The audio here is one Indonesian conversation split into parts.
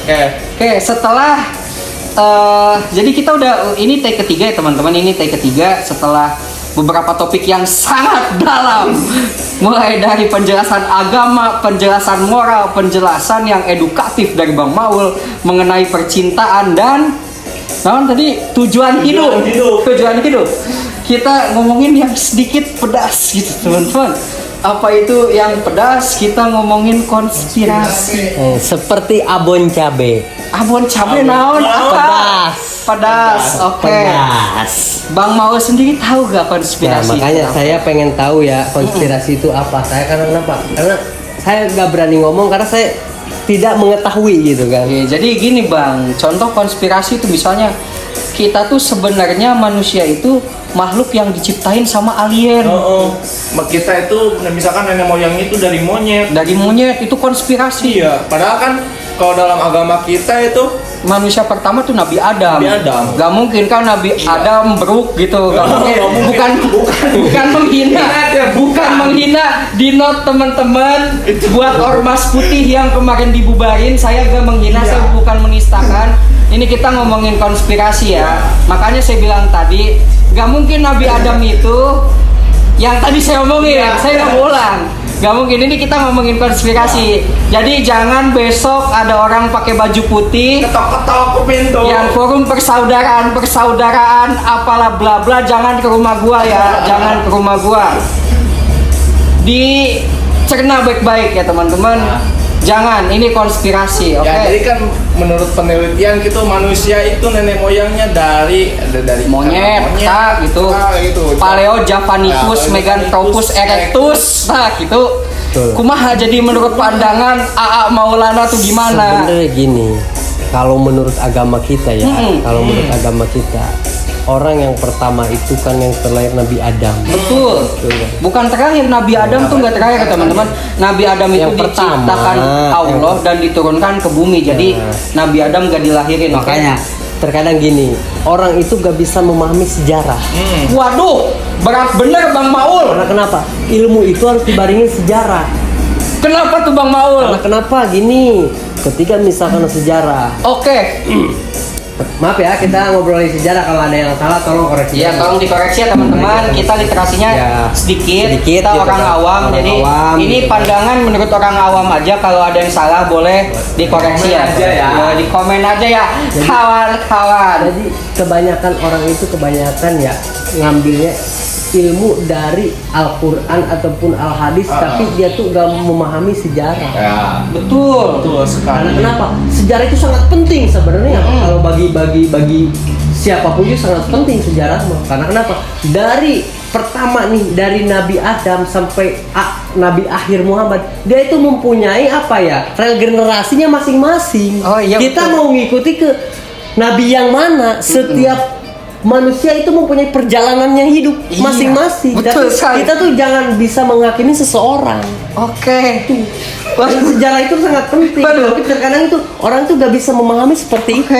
Oke, setelah jadi kita udah ini take ketiga ya teman-teman, ini take ketiga setelah beberapa topik yang sangat dalam, mulai dari penjelasan agama, penjelasan moral, penjelasan yang edukatif dari Bang Maul mengenai percintaan dan tadi tujuan hidup. Kita ngomongin yang sedikit pedas gitu teman-teman. Apa itu yang pedas? Kita ngomongin konspirasi. Seperti abon cabe. Abon cabe naon? Pedas. Oke. Bang Maul sendiri tahu gak konspirasi? Nah, makanya saya pengen tahu ya konspirasi itu apa. Saya karena kenapa? Karena saya nggak berani ngomong karena saya tidak mengetahui gitu kan. Oke, jadi gini Bang, contoh konspirasi itu misalnya kita tuh sebenarnya manusia itu makhluk yang diciptain sama alien. Kita itu misalkan nenek moyangnya itu dari monyet. Dari monyet itu konspirasi. Iya, padahal kan kalau dalam agama kita itu manusia pertama tuh Nabi Adam. Gak mungkin kan Nabi Adam beruk gitu. Gak mungkin. Bukan menghina. Bukan menghina di note teman-teman. Buat ormas putih yang kemarin dibubarin, saya gak menghina, saya bukan menistakan. Ini kita ngomongin konspirasi ya. Makanya saya bilang tadi, gak mungkin Nabi Adam itu yang tadi saya omongin, saya gak mau ulang. Gak mungkin, ini kita ngomongin konspirasi. Jadi jangan besok ada orang pakai baju putih ketok-ketok ke pintu yang forum persaudaraan apalah bla bla, jangan ke rumah gua ya. Jangan ke rumah gua. Dicerna baik-baik ya teman-teman. Jangan, ini konspirasi, oke? Ya, jadi kan menurut penelitian gitu manusia itu nenek moyangnya dari monyet, gitu. Paleo Javanicus, Meganthropus erectus, gitu. Kumaha jadi menurut pandangan AA Maulana tuh gimana? Sebenarnya gini, kalau menurut agama kita ya, orang yang pertama itu kan yang terlahir Nabi Adam. Betul. Bukan terakhir, Nabi Adam tuh nggak terakhir teman-teman. Nabi Adam itu diciptakan Allah dan diturunkan ke bumi. Jadi Nabi Adam gak dilahirin. Makanya terkadang gini, orang itu gak bisa memahami sejarah. Waduh, berat bener Bang Maul. Karena kenapa? Ilmu itu harus dibaringin sejarah. Kenapa tuh Bang Maul? Karena kenapa gini? Ketika misalkan sejarah. Oke. Maaf ya, kita ngobrolin sejarah, kalau ada yang salah tolong koreksi. Iya, tolong dikoreksi ya teman-teman. Kita literasinya sedikit kita gitu, orang awam. Jadi ini pandangan menurut orang awam aja. Kalau ada yang salah boleh dikoreksi ya. Di komen aja ya, kawan-kawan. Jadi kebanyakan orang itu ya ngambilnya ilmu dari Al-Quran ataupun Al-Hadis, tapi dia tuh gak memahami sejarah. Ya, betul sekali. Karena kenapa? Sejarah itu sangat penting sebenarnya. Kalau bagi siapapun itu sangat penting sejarah. Karena kenapa? Dari pertama nih, dari Nabi Adam sampai Nabi akhir Muhammad, dia itu mempunyai rel generasinya masing-masing. Kita mau ngikuti ke Nabi yang mana? Setiap manusia itu mempunyai perjalanannya hidup masing-masing. Betul, kita tuh jangan bisa menghakimi seseorang. Oke. Sejarah itu sangat penting. Tapi terkadang itu orang tuh gak bisa memahami seperti itu.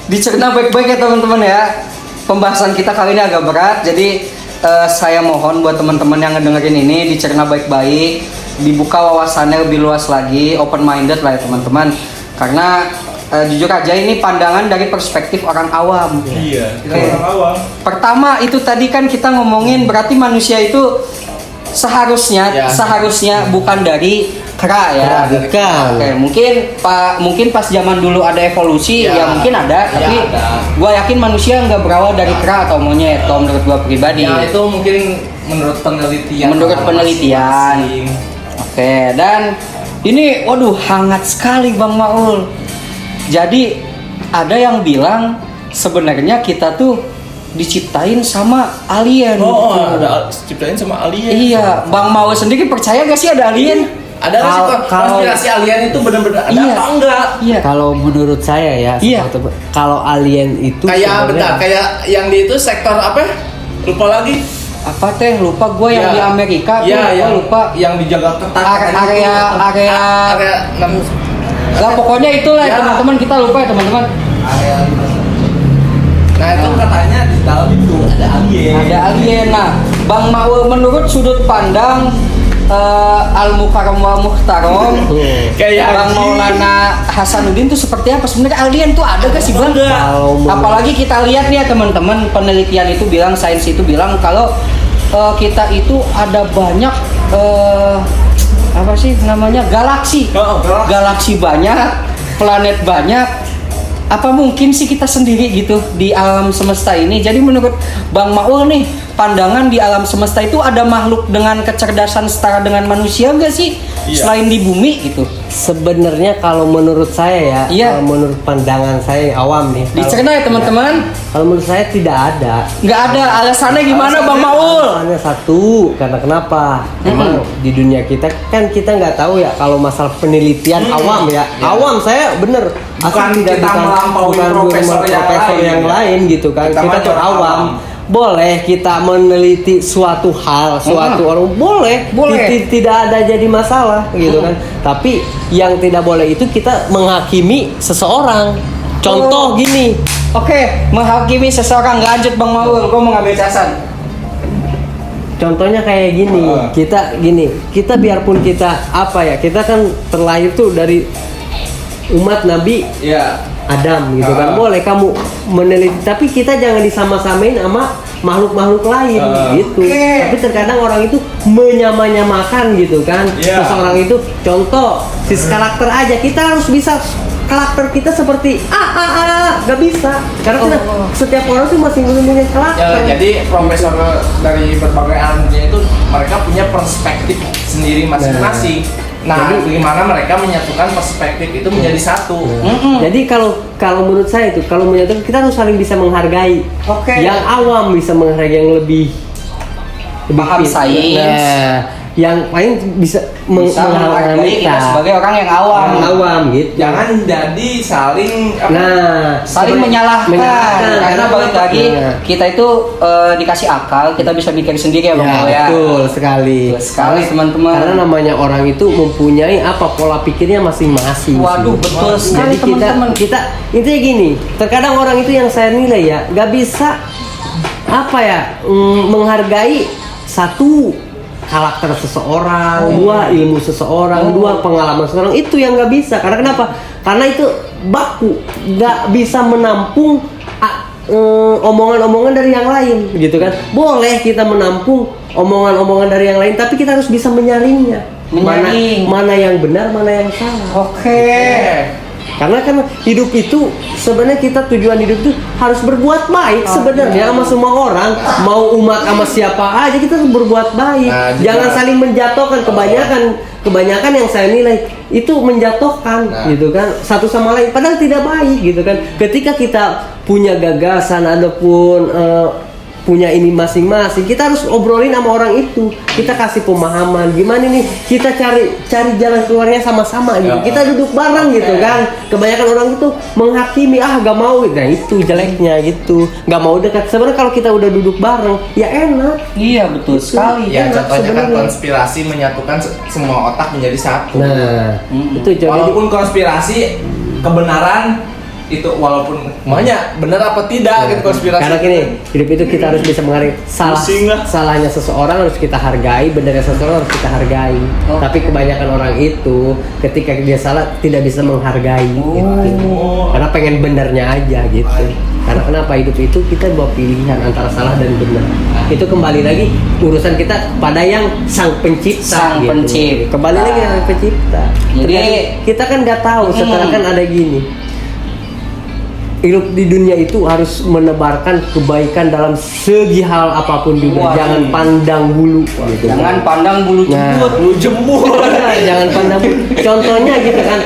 Dicerna baik-baik ya teman-teman ya. Pembahasan kita kali ini agak berat, jadi saya mohon buat teman-teman yang ngedengerin ini dicerna baik-baik, dibuka wawasannya lebih luas lagi, open minded lah ya teman-teman. Karena jujur aja ini pandangan dari perspektif orang awam. Orang awam. Pertama itu tadi kan kita ngomongin berarti manusia itu seharusnya bukan dari kera ya. Bukan. Oke, mungkin pas zaman dulu ada evolusi ya mungkin ada, tapi gua yakin manusia nggak berawal dari kera atau monyet. Kalau menurut gua pribadi. Ya itu mungkin menurut penelitian. Oke, dan ini waduh hangat sekali Bang Maul. Jadi ada yang bilang sebenarnya kita tuh diciptain sama alien. Ada diciptain sama alien. Iya, Bang Maul sendiri percaya gak sih ada alien? Ada nggak sih konspirasi alien itu benar-benar ada apa enggak? Iya. Kalau menurut saya ya, kalau alien itu kayak yang di itu sektor apa? Lupa lagi. Apa teh? Lupa gue yang di Amerika. Iya, lupa. Yang dijaga ketat. Area lah pokoknya itulah ya teman-teman, kita lupa ya teman-teman. Nah itu katanya di dalam itu ada alien. Nah, Bang Maul menurut sudut pandang Al Mukarram wa Muhtaram Kayak Bang anjing. Maulana Hasanuddin tuh seperti apa sebenarnya? Alien tuh ada gak sih Bang? Kalau menurut- Apalagi kita lihat nih ya teman-teman, penelitian itu bilang, sains itu bilang kalau kita itu ada banyak apa sih namanya, galaksi. Galaksi banyak, planet banyak. Apa mungkin sih kita sendiri gitu di alam semesta ini? Jadi menurut Bang Maul nih, pandangan di alam semesta itu ada makhluk dengan kecerdasan setara dengan manusia gak sih? Iya. Selain di bumi gitu. Sebenarnya kalau menurut saya ya, Iya. kalau menurut pandangan saya yang awam nih. Dicerna ya teman-teman. Kalau menurut saya tidak ada. Nggak ada alasannya gimana Bang Maul? Hanya satu, karena kenapa? Emang di dunia kita kan kita nggak tahu ya kalau masalah penelitian awam ya. Awam saya bener. Bukan Asli kita melampaui profesor yang yang lain gitu kan. Kita Kita mah tuh orang awam. awam. Boleh kita meneliti suatu hal, suatu orang boleh, Boleh. Tidak ada jadi masalah gitu kan. Tapi yang tidak boleh itu kita menghakimi seseorang. Contoh gini, Oke, menghakimi seseorang. Lanjut Bang Maul, gue mau ngambil casan. contohnya kayak gini, kita biarpun kita apa ya, kita kan terlahir tuh dari umat Nabi Iya. Adam gitu kan. Boleh kamu meneliti, tapi kita jangan disama-samain sama makhluk-makhluk lain gitu. Oke. Tapi terkadang orang itu menyamakan gitu kan. Iya. Seseorang itu contoh karakter aja, kita harus bisa karakter kita seperti gak bisa. Karena kita, setiap orang tuh masih punya karakter. Ya, jadi profesor dari berbagai alam dunia itu mereka punya perspektif sendiri masing-masing. Nah, bagaimana mereka menyatukan perspektif itu menjadi satu. Jadi kalau menurut saya itu, kalau menyatakan kita harus saling bisa menghargai. Oke. Yang awam bisa menghargai yang lebih Paham fit. sains. Nah, yang lain bisa Bisa menghargai kita sebagai orang yang awam. orang awam gitu. Jangan jadi saling Nah, Saling menyalahkan. Karena balik lagi Nah. kita itu dikasih akal, kita bisa mikir sendiri ya Bang Maul ya. betul sekali. Betul sekali, teman-teman. Karena namanya orang itu mempunyai apa pola pikirnya masing-masing. Waduh, betul sekali Jadi kita teman-teman. intinya gini, terkadang orang itu yang saya nilai ya, gak bisa apa ya menghargai satu karakter seseorang, dua ilmu seseorang, dua pengalaman seseorang, itu yang nggak bisa. Karena kenapa? Karena itu baku, nggak bisa menampung omongan-omongan dari yang lain, gitu kan? Boleh kita menampung omongan-omongan dari yang lain, tapi kita harus bisa menyaringnya. Menyaring. Mana yang benar, mana yang salah. Oke. Karena kan hidup itu sebenarnya kita tujuan hidup itu harus berbuat baik sebenarnya sama semua orang, mau umat sama siapa aja kita harus berbuat baik. Nah, juga- Jangan saling menjatuhkan. Kebanyakan yang saya nilai itu menjatuhkan gitu kan satu sama lain, padahal tidak baik gitu kan. Ketika kita punya gagasan ataupun punya ini masing-masing, kita harus obrolin sama orang itu, kita kasih pemahaman gimana nih, kita cari jalan keluarnya sama-sama gitu. Kita duduk bareng gitu kan. Kebanyakan orang itu menghakimi, gak mau, nah itu jeleknya gitu, gak mau dekat. Sebenarnya kalau kita udah duduk bareng ya enak. Iya, betul sekali. Ya, Enak contohnya kan sebenarnya. konspirasi menyatukan semua otak menjadi satu. Nah itu jadi Walaupun konspirasi kebenaran itu walaupun maunya benar apa tidak gitu konspirasi. karena gini, hidup itu kita harus bisa menghargai Pusing lah. salahnya seseorang harus kita hargai, benarnya seseorang harus kita hargai. Tapi kebanyakan orang itu ketika dia salah tidak bisa menghargai gitu. Karena pengen benernya aja gitu. Karena kenapa hidup itu kita bawa pilihan antara salah dan benar. Itu kembali lagi urusan kita pada yang sang pencipta. Sang pencipta. Kembali lagi yang pencipta. Jadi- Terkadang kita kan nggak tahu. Sekarang kan ada gini. Hidup di dunia itu harus menebarkan kebaikan dalam segi hal apapun juga. Waduh. Jangan pandang bulu gitu. Jangan pandang bulu Nah. jembut. Lu jemur. Jangan pandang bulu. Contohnya gitu kan,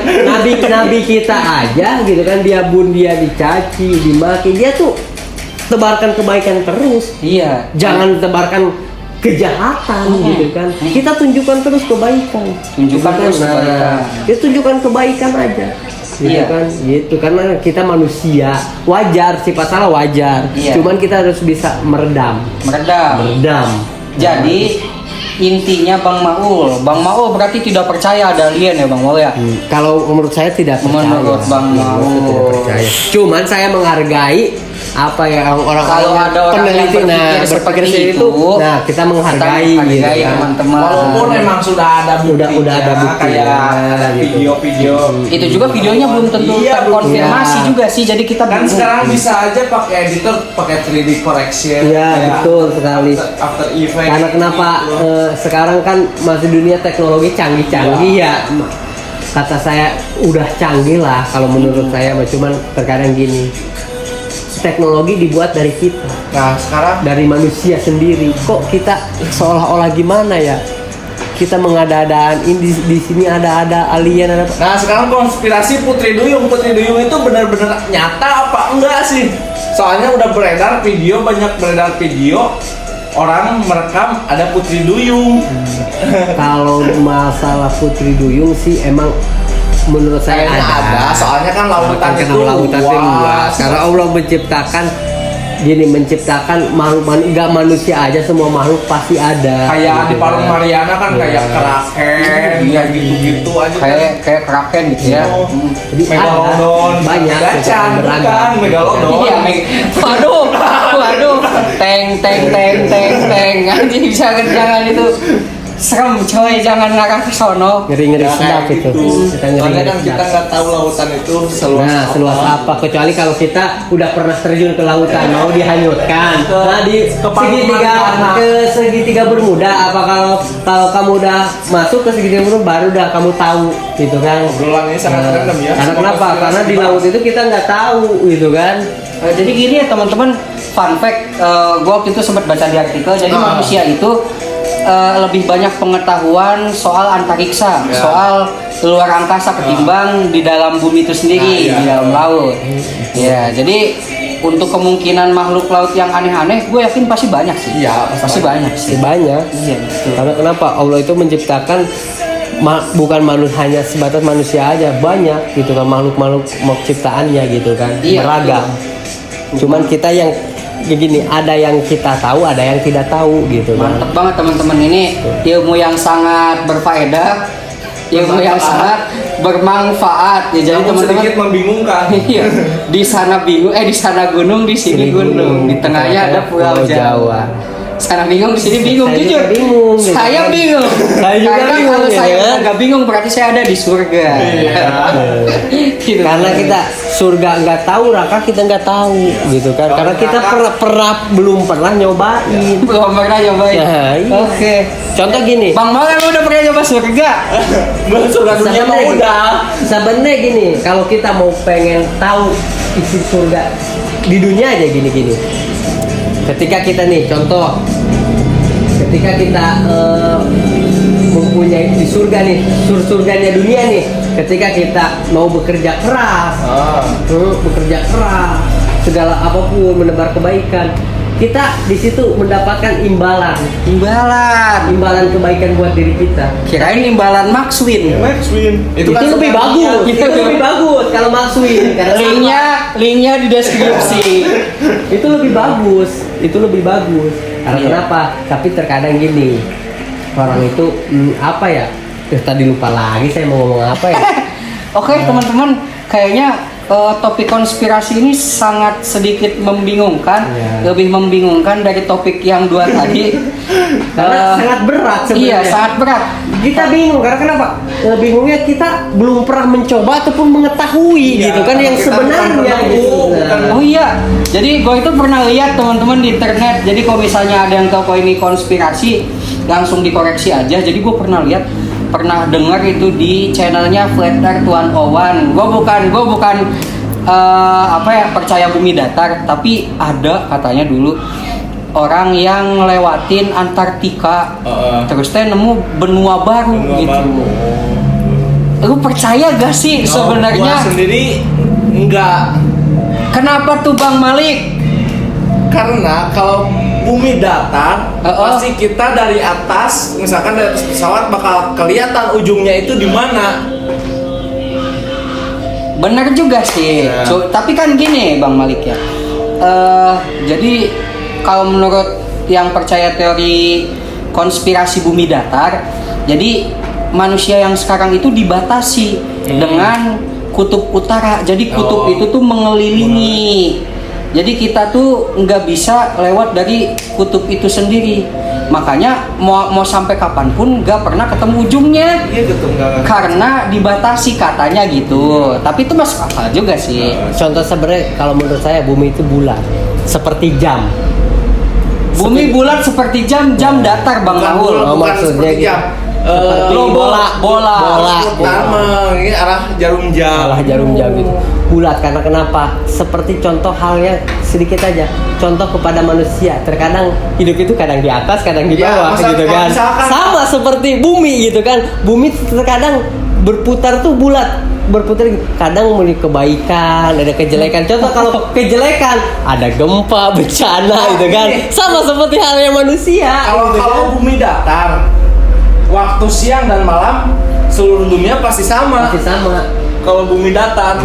nabi kita aja gitu kan, dia dicaci, dimaki, dia tuh tebarkan kebaikan terus. Iya. Jangan tebarkan kejahatan gitu kan. Kita tunjukkan terus kebaikan. Tunjukkan terus kebaikan. Dia tunjukkan kebaikan aja. Gitu Iya. kan, gitu karena kita manusia, wajar sifat salah wajar. Iya. Cuman kita harus bisa meredam. Meredam. Jadi intinya Bang Maul berarti tidak percaya ada alien ya Bang Maul ya? Kalau menurut saya tidak percaya. Menurut Bang Menurut saya tidak Maul. percaya. Cuman saya menghargai apa ya orang Kalau ada orang yang peneliti berpikir seperti itu, nah kita menghargai kita gitu menghargai kan. teman-teman. Walaupun emang sudah ada buktinya, Udah ada buktinya, kayak gitu. video-video. Itu juga videonya belum tentu Iya, terkonfirmasi iya. juga sih, jadi kita Kan bingung. sekarang bisa aja pakai editor, pakai 3D correction. Iya, kayak betul sekali. After Effects. Karena kenapa gitu. sekarang kan masih dunia teknologi canggih-canggih ya. Kata saya udah canggih lah kalau menurut saya, cuman terkadang gini. Teknologi dibuat dari kita, Nah sekarang dari manusia sendiri. Kok kita seolah-olah gimana ya? Kita mengada-adaan ini di sini ada alien ada apa? Nah sekarang konspirasi Putri Duyung itu benar-benar nyata apa enggak sih? Soalnya udah banyak beredar video orang merekam ada Putri Duyung. Kalau masalah Putri Duyung sih emang menurut saya Kayaknya ada. Soalnya kan lautan Karena itu lautan itu luas. luas. Karena Allah menciptakan makhluk nggak manusia aja, semua makhluk pasti ada. Kayak di Gitu Parung kan. Mariana kan kayak kraken, kayak gitu-gitu aja. Kayak kraken gitu ya. Oh. Jadi Megalodon, ada, banyak Gacan, beragam. bukan Megalodon. Iya, waduh, teng, anjing bisa jangan itu. Serem coy, jangan ngarah ke sono. Ngeri-ngeri Ya, sedap kayak itu. gitu. Kita Soalnya ngeri-ngeri kan kita sedap. nggak tahu lautan itu seluas Nah, seluas apa? Kecuali kalau kita udah pernah terjun ke lautan, mau dihanyutkan. Nah, di segitiga Bermuda, apa kalau kamu udah masuk ke segitiga Bermuda, baru udah kamu tahu, gitu kan? Obrolan ini sangat random ya. Karena Semua kenapa? konspirasi Karena di dibahas. laut itu kita nggak tahu, gitu kan? Jadi gini ya teman-teman, fun fact, gue waktu itu sempat baca di artikel. Jadi manusia itu lebih banyak pengetahuan soal antariksa, Ya. soal luar angkasa ketimbang di dalam bumi itu sendiri, Nah, iya. di dalam laut. Ya, jadi untuk kemungkinan makhluk laut yang aneh-aneh, gue yakin pasti banyak sih. Iya, pasti banyak sih. Banyak. Iya, betul. Karena kenapa? Allah itu menciptakan bukan hanya sebatas manusia aja, banyak gitu kan makhluk-makhluk ciptaannya gitu kan, Iya, beragam. Cuman kita yang begini, ada yang kita tahu, ada yang tidak tahu gitu kan. Mantep banget teman-teman, ini ilmu yang sangat berfaedah, ilmu yang sangat bermanfaat ya. Jadi Namun teman-teman, sedikit membingungkan. iya, di sana bingung, di sana gunung, di sini gunung, di tengahnya ada Pulau Jawa. Sana bingung, di sini bingung, Saya jujur. juga bingung, gitu Saya kan. bingung. Saya juga Karena bingung, kalau ya saya kan? agak bingung, berarti saya ada di surga. Iya. Gitu. Karena kita surga nggak tahu, neraka kita nggak tahu gitu kan. Kalau Karena kita belum pernah nyobain. belum pernah nyobain. Nah, iya. Oke. Contoh gini. Bang Mal emang udah pernah nyoba surga? Belum surga dunia mah Sebenarnya udah. Sebenarnya gini, kalau kita mau pengen tahu isi surga di dunia aja gini-gini. Ketika kita nih, contoh, ketika kita mempunyai di surga nih, surganya dunia nih, ketika kita mau bekerja keras, segala apapun menebar kebaikan, kita di situ mendapatkan imbalan kebaikan buat diri kita. Kirain imbalan Maxwin. Maxwin. Itu lebih bagus. Itu Itu lebih bagus kalau Maxwin. Linknya di deskripsi. Itu lebih bagus. Karena Iya. kenapa? Tapi terkadang gini, orang itu apa ya? Tadi lupa lagi saya mau ngomong apa ya. Oke teman-teman, kayaknya topik konspirasi ini sangat sedikit membingungkan, Iya. lebih membingungkan dari topik yang dua tadi. Karena sangat berat sebenarnya. Iya, sangat berat. Kita bingung karena kenapa? Bingungnya kita belum pernah mencoba ataupun mengetahui Iya, gitu kan yang kita sebenarnya bukan gitu. bukan. Oh iya, jadi gue itu pernah lihat teman-teman di internet. Jadi kalau misalnya ada yang tahu kalau ini konspirasi, langsung dikoreksi aja. Jadi gue pernah dengar itu di channelnya Flat Earth 101. Gue bukan percaya bumi datar, tapi ada katanya dulu orang yang lewatin Antartika, terus teh nemu benua baru gitu. Lu percaya gak sih sebenarnya? Gua sendiri enggak. Kenapa tuh Bang Malik? Karena kalau bumi datar, pasti kita dari atas, misalkan dari atas pesawat bakal kelihatan ujungnya itu di mana. Bener juga sih. Ya. Tapi kan gini Bang Malik ya. Jadi kalau menurut yang percaya teori konspirasi bumi datar, jadi manusia yang sekarang itu dibatasi dengan kutub utara. Jadi kutub itu tuh mengelilingi Jadi kita tuh nggak bisa lewat dari kutub itu sendiri. Makanya mau sampai kapanpun nggak pernah ketemu ujungnya. Iya gitu enggak. Karena dibatasi katanya gitu. Tapi itu masuk akal juga sih. Contoh sebenarnya kalau menurut saya bumi itu bulat seperti jam. Bumi bulat seperti jam datar Bang Mahul. Oh, bukan maksudnya seperti gitu. jam. Seperti bola. Pertama ini arah jarum jam. Salah jarum jam itu bulat karena kenapa? Seperti contoh halnya sedikit aja. Contoh kepada manusia, terkadang hidup itu kadang di atas, kadang di Ya, bawah gitu kan. misalkan- Sama seperti bumi gitu kan. Bumi terkadang berputar tuh bulat, berputar kadang memiliki kebaikan, ada kejelekan. Contoh kalau kejelekan ada gempa, bencana gitu kan. Sama seperti halnya manusia. Kalau gitu kan. kalau bumi datar, waktu siang dan malam seluruh dunia pasti sama. Masih sama. Kalau bumi datar.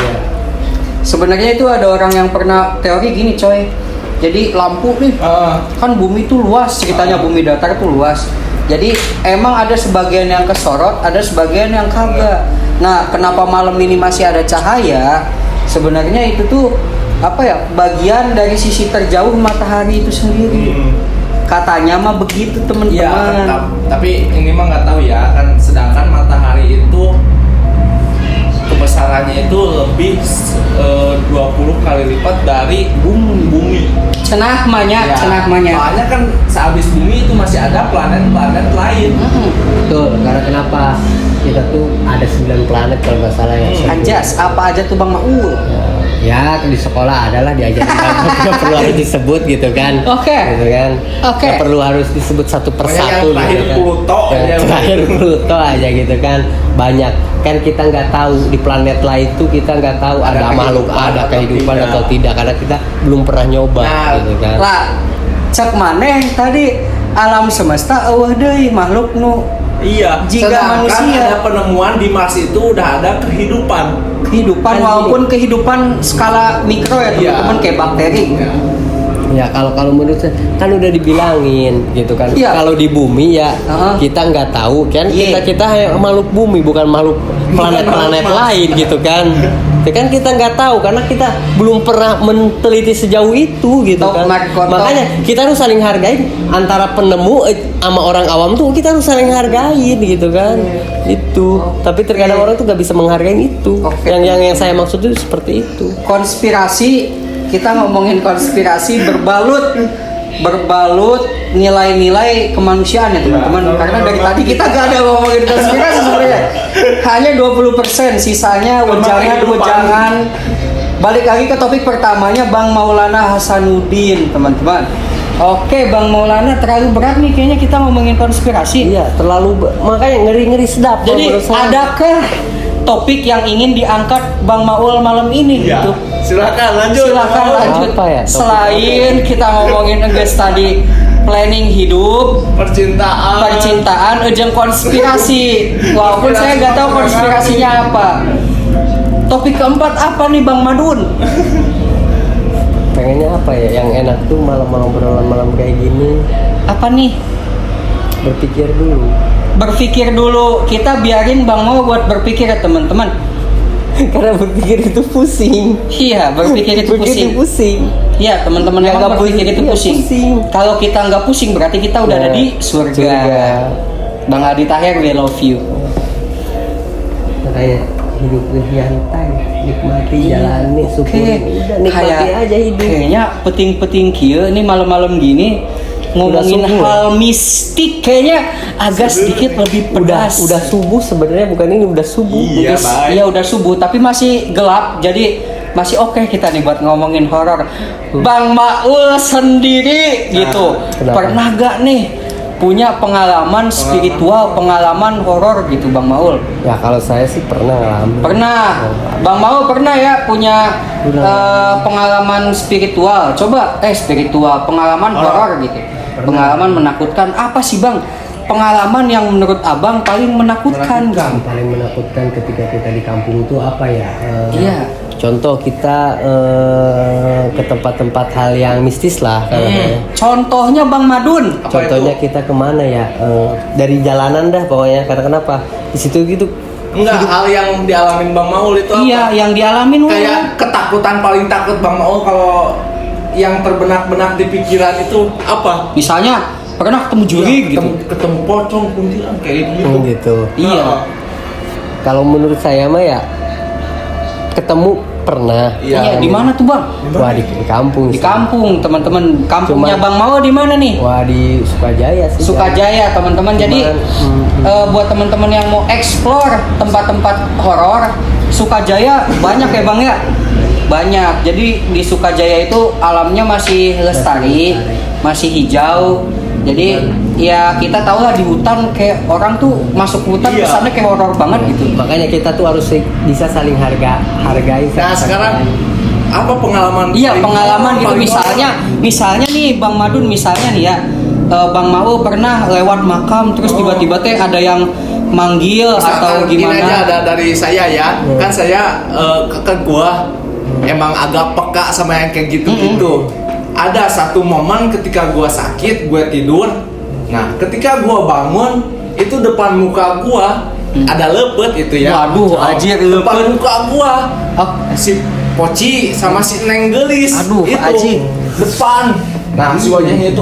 Sebenarnya itu ada orang yang pernah teori gini coy. Jadi lampu nih, kan bumi itu luas, ceritanya bumi datar itu luas. Jadi emang ada sebagian yang kesorot, ada sebagian yang kagak. Nah, kenapa malam ini masih ada cahaya? Sebenarnya itu tuh apa ya? Bagian dari sisi terjauh matahari itu sendiri. Katanya mah begitu teman-teman. Iya, tapi ini mah nggak tahu ya kan. Sedangkan matahari itu kebesarannya itu lebih 20 kali lipat dari bumi. Cenah mahnya. Soalnya kan sehabis bumi itu masih ada planet-planet lain. Betul, karena kenapa? Kita tuh ada 9 planet kalau nggak salah ya. Anjas, apa aja tuh Bang Maul? Ya, di sekolah adalah diajarin nggak perlu harus disebut gitu kan. Oke. Gitu kan. Oke. Nggak perlu harus disebut satu persatu Pokoknya yang terakhir gitu kan. Pluto aja. Yang terakhir Pluto aja gitu kan. Banyak kan kita nggak tahu di planet lain tuh kita nggak tahu ada makhluk ada kehidupan atau tidak karena kita belum pernah nyoba Nah, gitu kan. Lah, cek maneh tadi alam semesta eueuh deui makhluk nu Iya. Jika Sedangkan manusia- ada penemuan di Mars itu udah ada kehidupan. kehidupan Kan walaupun kehidupan skala mikro ya Iya. teman-teman kayak bakteri. Ya kalau menurut saya kan udah dibilangin gitu kan. Iya. Kalau di bumi ya Heeh. kita nggak tahu kan Iya. kita hanya makhluk bumi bukan makhluk planet-planet makhluk Mars. lain gitu kan. Ya kan kita nggak tahu karena kita belum pernah meneliti sejauh itu gitu Tok, kan. Marco, tok. Makanya kita harus saling hargain antara penemu sama orang awam tuh kita harus saling hargain gitu kan. Itu. Tapi terkadang orang tuh nggak bisa menghargai itu. Oke. Yang saya maksud itu seperti itu. Konspirasi, kita ngomongin konspirasi berbalut nilai-nilai kemanusiaan ya teman-teman. Karena dari tadi kita gak ada ngomongin konspirasi sebenarnya. Hanya 20%, sisanya wejangan. Balik lagi ke topik pertamanya Bang Maulana Hasanuddin, teman-teman. Oke, Bang Maulana terlalu berat nih kayaknya kita ngomongin konspirasi. Iya, makanya ngeri-ngeri sedap. kalau Jadi menurut saya. adakah topik yang ingin diangkat Bang Maul malam ini Iya. gitu? Silakan lanjut. Silakan Mau. lanjut. Apa ya, topik Selain kita ngomongin guys tadi planning hidup, percintaan, ujung konspirasi. Walaupun saya nggak tahu konspirasinya apa. Topik keempat apa nih Bang Madun? Pengennya apa ya? Yang enak tuh malam-malam malam kayak gini Apa nih? berpikir dulu. Berpikir dulu. Kita biarin Bang Mau buat berpikir ya teman-teman. Karena berpikir itu pusing. Iya, berpikir itu pusing. pusing. Iya, teman-teman yang Nggak nggak berpikir pusing, itu iya, pusing. pusing. Kalau kita nggak pusing berarti kita udah ada Nah, di surga. surga. Bang Adi Tahir, we love you. Makanya hidup tuh nyantai, nikmati, jalani, syukuri. Udah nikmati aja hidup. Kayaknya peting-peting kieu ini malam-malam gini ngomongin subuh. hal mistik kayaknya agak sedikit lebih pedas. Udah subuh sebenarnya bukan ini udah subuh. Iya, Udah- baik. Iya udah subuh tapi masih gelap jadi masih oke kita nih buat ngomongin horor. Bang Maul sendiri gitu. kenapa? Pernah gak nih punya pengalaman spiritual, pengalaman horor gitu Bang Maul? Ya kalau saya sih pernah ngalamin. Pernah. Bang Maul pernah ya punya pengalaman spiritual. Coba spiritual, pengalaman horor gitu. Pengalaman menakutkan. Apa sih Bang? Pengalaman yang menurut Abang paling menakutkan, Bang? Yang paling menakutkan ketika kita di kampung itu apa ya? Iya. Contoh kita ke tempat-tempat hal yang mistis lah. Contohnya Bang Madun. Contohnya kita kemana ya? Dari jalanan dah pokoknya. Karena kenapa? Di situ gitu. Enggak, hal yang dialamin Bang Maul itu apa? Iya, yang dialamin Kayak ketakutan paling takut Bang Maul kalau yang terbenak-benak di pikiran itu apa? Misalnya pernah ketemu juri gitu. Ketemu pocong, kuntilanak kayak gitu. Gitu. Iya. Kalau menurut saya mah ya ketemu pernah. Iya, di mana tuh, Bang? Wah, di kampung. Di sih. kampung, teman-teman. Kampungnya Cuman- Bang Mao di mana nih? Wah, di Sukajaya sih. Sukajaya, teman-teman. Jadi buat teman-teman yang mau explore tempat-tempat horor, Sukajaya banyak ya, Bang ya? Banyak. Jadi di Sukajaya itu alamnya masih lestari, masih hijau. Jadi ya kita tahu lah di hutan kayak orang tuh masuk hutan Iya. kesannya kayak horor banget gitu. Makanya kita tuh harus bisa saling hargai. Nah sekarang apa pengalaman? Iya, paling- pengalaman gitu paling misalnya nih Bang Madun misalnya nih ya, Bang Mau pernah lewat makam terus tiba-tiba teh ada yang manggil atau Misalkan ini aja gimana? ada dari saya ya, kan saya ke gua emang agak peka sama yang kayak gitu-gitu. Ada satu momen ketika gua sakit, gua tidur. Nah, ketika gua bangun, itu depan muka gua ada lepet itu ya. Waduh, anjir, depan lepet. muka gua. Oh, Si Poci sama si Neng Gelis. Aduh, itu anjing. depan. Nah, si wajahnya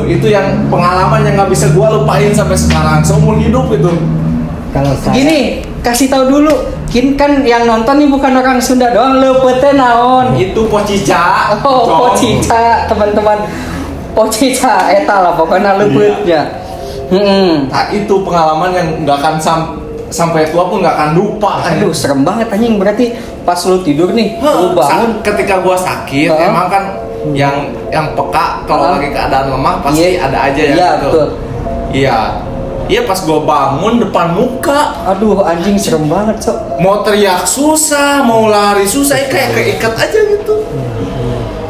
itu yang pengalaman yang nggak bisa gua lupain sampai sekarang seumur hidup itu. Kalau saya gini, kasih tahu dulu. Kan yang nonton nih bukan orang Sunda doang, lepetnya naon? Itu Pocica. Oh, Cong. Pocica, teman-teman. Pocica eta lah pokoknya lepetnya. Nah, itu pengalaman yang nggak akan sampai tua pun nggak akan lupa. Aduh, serem banget anjing. Berarti pas lu tidur nih, lu bangun. Ketika gua sakit, Heeh. emang kan yang peka kalau lagi keadaan lemah pasti Iya. ada aja ya. Iya, gitu. betul. Iya. Iya, pas gua bangun depan muka, Aduh, anjing serem banget, Sok. mau teriak susah, mau lari susah, kayak keikat aja gitu.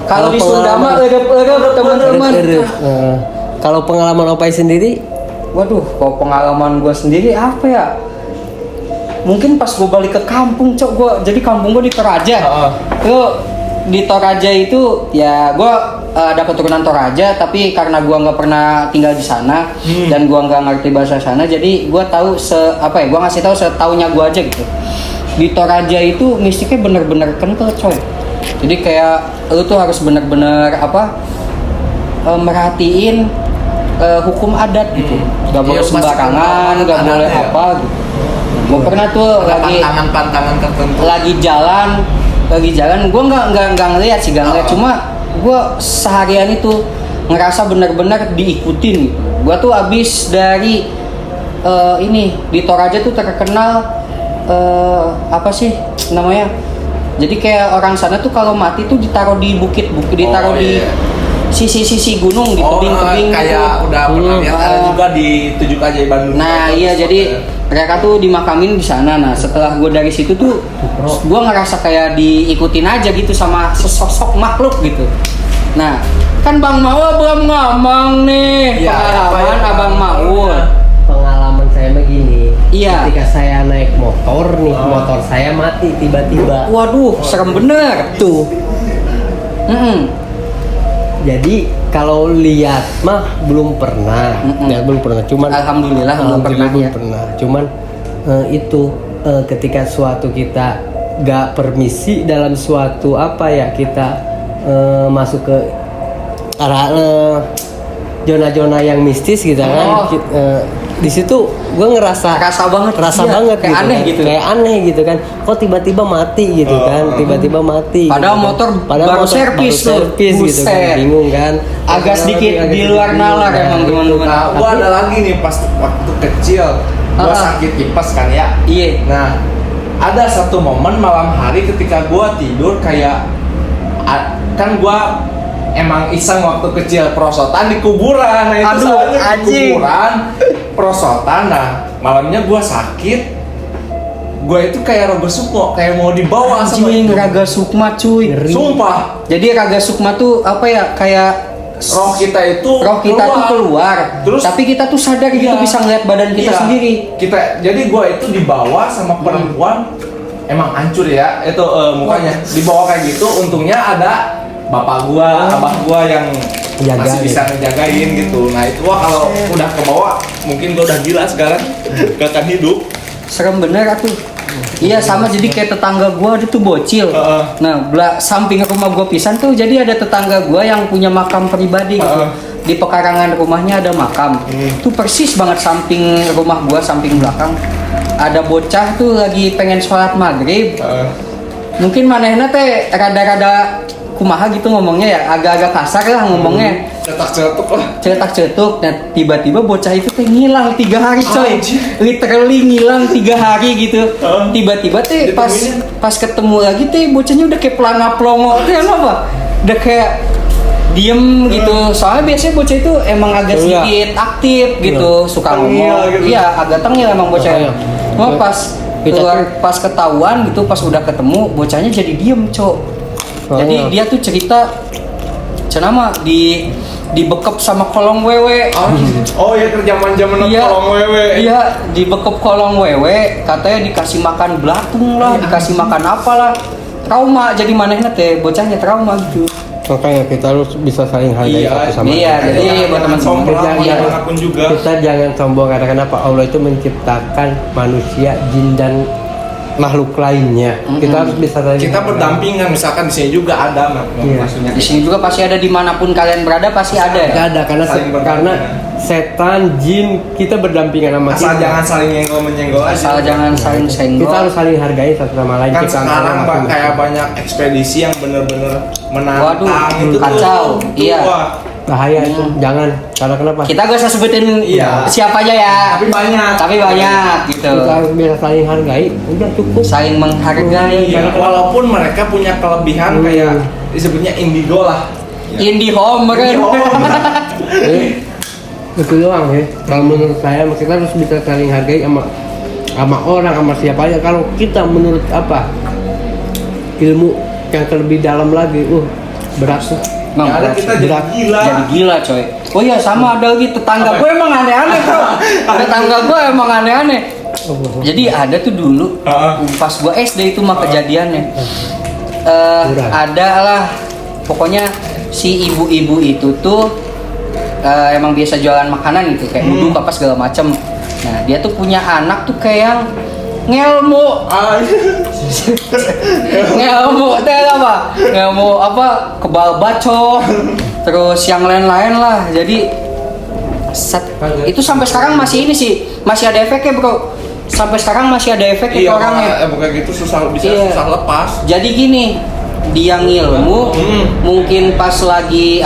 Kalau di Kalau Sunda mah pengalaman- erep-erep teman-teman. Kalau pengalaman Opai sendiri, Waduh, kalau pengalaman gue sendiri apa ya? Mungkin pas gue balik ke kampung, Cok. Jadi kampung gue di Toraja. Heeh. Itu di Toraja itu ya gue ada keturunan Toraja, tapi karena gue nggak pernah tinggal di sana dan gue nggak ngerti bahasa sana, jadi gue tahu gue ngasih tahu setaunya gue aja gitu. Di Toraja itu mistiknya bener-bener kental, coy. Jadi kayak lu tuh harus bener-bener merhatiin hukum adat gitu. Gak boleh Iya, pasti sembarangan, kan gak boleh adatnya. apa gitu. Gue pernah tuh lagi pantangan tertentu. lagi jalan gue nggak ngeliat sih, nggak ngeliat, cuma gue seharian itu ngerasa bener-bener diikutin. Gue tuh abis dari ini di Toraja tuh terkenal apa sih namanya, jadi kayak orang sana tuh kalau mati tuh ditaruh di bukit-bukit, ditaruh di iya. sisi-sisi gunung, di tebing-tebing kayak gitu. udah pernah lihat ada juga di Tujuh Keajaiban Dunia. Nah iya, jadi mereka tuh dimakamin di sana. Nah setelah gue dari situ tuh gue ngerasa kayak diikutin aja gitu sama sesosok makhluk gitu. Nah kan Bang Maul belum ngomong nih Iya, apa pengalaman ya, Abang Maul. pengalaman saya begini. Iya. Ketika saya naik motor nih, motor saya mati tiba-tiba. Waduh, serem bener. Tuh. Jadi kalau lihat mah belum pernah, ya belum pernah. Cuman Alhamdulillah belum pernah ya. Cuman itu ketika suatu kita gak permisi dalam suatu kita masuk ke arah zona-zona yang mistis gitu kan. Di situ gue ngerasa banget, rasa iya, banget kayak gitu aneh kan. gitu. Kayak aneh gitu kan. Kok tiba-tiba mati gitu kan, tiba-tiba mati. Padahal gitu kan. motor Padahal baru motor servis baru servis tuh. gitu kan. Buset. Bingung kan. Agak sedikit di luar nalar emang teman-teman. Nah, gua ada lagi nih pas waktu kecil, gua sakit tipes kan ya. Iya. Nah, ada satu momen malam hari ketika gua tidur kayak kan gua emang iseng waktu kecil prosotan di kuburan. Nah, itu Aduh, soalnya di anjing. kuburan prosotan. Nah, malamnya gua sakit. Gua itu kayak Raga Sukma, kayak mau dibawa sama Anjing, itu. Raga Sukma cuy. Sumpah, Jadi Raga Sukma tuh apa ya, kayak roh kita itu tuh keluar. Terus tapi kita tuh sadar gitu, Iya. bisa ngeliat badan kita Iya. sendiri. Jadi gua itu dibawa sama perempuan, emang hancur ya itu mukanya. Dibawa kayak gitu, untungnya ada bapak gua, abah gua yang Jaga masih bisa ngejagain gitu. Nah itu gua kalau udah ke bawah, mungkin gua udah gila sekarang, gak akan hidup. Serem bener aku. Iya sama, jadi kayak tetangga gua ada tuh bocil. Nah, samping rumah gua pisan tuh, jadi ada tetangga gua yang punya makam pribadi gitu. Di pekarangan rumahnya ada makam. Tuh persis banget samping rumah gua, samping belakang. Ada bocah tuh lagi pengen sholat maghrib. Mungkin manehna teh rada-rada kumaha gitu ngomongnya ya, agak-agak kasar lah ngomongnya. Cetak-cetuk lah. Cetak-cetuk. Nah, tiba-tiba bocah itu teh ngilang 3 hari coy. Literally ngilang 3 hari gitu. Tiba-tiba teh pas ketemu lagi teh bocahnya udah kayak pelanga-pelongo teh apa? Udah kayak diem gitu. Soalnya biasanya bocah itu emang agak sedikit aktif gitu, suka ngomong. Gitu. Iya, agak tengil emang bocahnya. Oh, pas keluar, pas ketahuan gitu, pas udah ketemu bocahnya jadi diem, Cok. Jadi dia tuh cerita cenama dibekep sama kolong wewe. Oh ya, kerjaman-zaman kolong wewe. Iya, dibekep kolong wewe, katanya dikasih makan belatung lah, dikasih makan apalah. Trauma, jadi manehna teh bocahnya trauma gitu. Makanya kita harus bisa saling hargai satu sama lain. Iya, jadi buat teman-teman dimanapun juga. Kita jangan sombong karena kenapa? Allah itu menciptakan manusia, jin dan makhluk lainnya. Kita harus bisa saling. Kita berdampingan, misalkan di sini juga ada maksudnya. Di sini juga pasti ada, dimanapun kalian berada pasti ada. Ada karena setan, jin, kita berdampingan sama asal jangan saling menyenggol aja. Asal jangan saling senggol. Kita harus saling hargai satu sama lain. Kan sekarang kayak banyak ekspedisi yang bener-bener menantang. Waduh, itu kacau. Iya. Bahaya itu, jangan. Karena kenapa? Kita gak usah sebutin siapa aja ya. Tapi banyak gitu. Kita harus bisa saling hargai. Udah cukup. Saling menghargai. Iya, walaupun mereka punya kelebihan kayak disebutnya indigo lah. IndiHome kan. Itu doang ya. Kalau menurut saya kita harus bisa saling hargai sama orang, sama siapa aja. Kalau kita menurut ilmu yang lebih dalam lagi, berat tuh. Ada kita jadi gila. Jadi gila coy. Oh iya, sama ada lagi tetangga gue emang aneh-aneh bro. Tetangga gue emang aneh-aneh. Jadi ada tuh dulu pas gue SD itu mah kejadiannya. Ada lah, pokoknya si ibu-ibu itu tuh emang biasa jualan makanan gitu, kayak duduk apa segala macem. Nah dia tuh punya anak tuh kayak yang ngelmu. Ngelmu teh apa? Ngelmu apa? Kebal bacok. Terus yang lain-lain lah. Jadi itu sampai sekarang masih ini sih, masih ada efeknya bro. Sampai sekarang masih ada efeknya ke orangnya. Bukan gitu, susah lepas. Jadi gini, dia ngilmu mungkin pas lagi